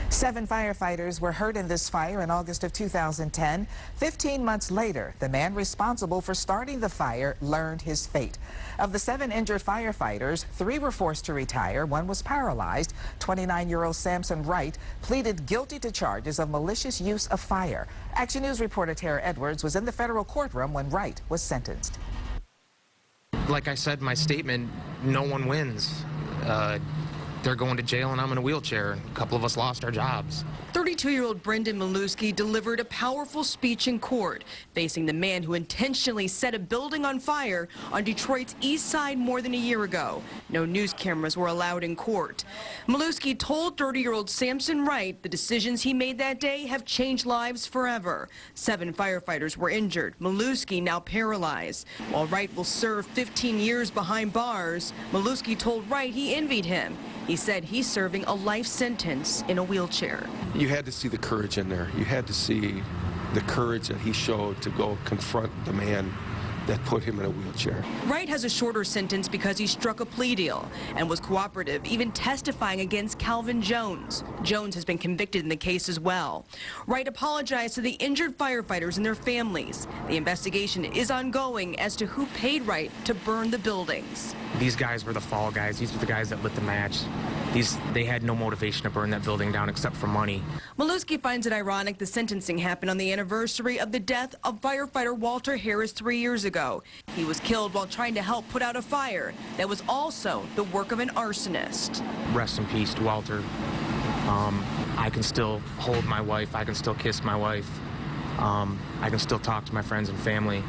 7 firefighters were hurt in this fire in August of 2010. 15 months later, the man responsible for starting the fire learned his fate. Of the 7 injured firefighters, 3 were forced to retire. 1 was paralyzed. 29-year-old Samson Wright pleaded guilty to charges of malicious use of fire. Action News reporter Tara Edwards was in the federal courtroom when Wright was sentenced. Like I said in my statement, no one wins. They're going to jail and I'm in a wheelchair. A couple of us lost our jobs. 32-year-old Brendan Malewski delivered a powerful speech in court, facing the man who intentionally set a building on fire on Detroit's east side more than a year ago. No news cameras were allowed in court. Malewski told 30-year-old Samson Wright the decisions he made that day have changed lives forever. 7 firefighters were injured. Malewski now paralyzed. While Wright will serve 15 years behind bars, Malewski told Wright he envied him. He said he's serving a life sentence in a wheelchair. You had to see the courage in there. You had to see the courage that he showed to go confront the man that put him in a wheelchair. Wright has a shorter sentence because he struck a plea deal and was cooperative, even testifying against Calvin Jones. Jones has been convicted in the case as well. Wright apologized to the injured firefighters and their families. The investigation is ongoing as to who paid Wright to burn the buildings. These guys were the fall guys. These were the guys that lit the match. They had no motivation to burn that building down except for money. Malewski finds it ironic the sentencing happened on the anniversary of the death of firefighter Walter Harris 3 years ago. He was killed while trying to help put out a fire that was also the work of an arsonist. Rest in peace to Walter. I can still hold my wife. I can still kiss my wife. I can still talk to my friends and family.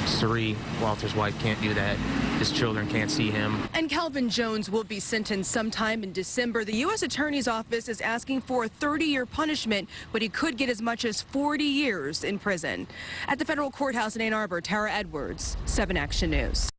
Suri, Walter's wife, can't do that. His children can't see him. And Calvin Jones will be sentenced sometime in December. The U.S. Attorney's Office is asking for a 30-year punishment, but he could get as much as 40 years in prison. At the federal courthouse in Ann Arbor, Tara Edwards, 7 Action News.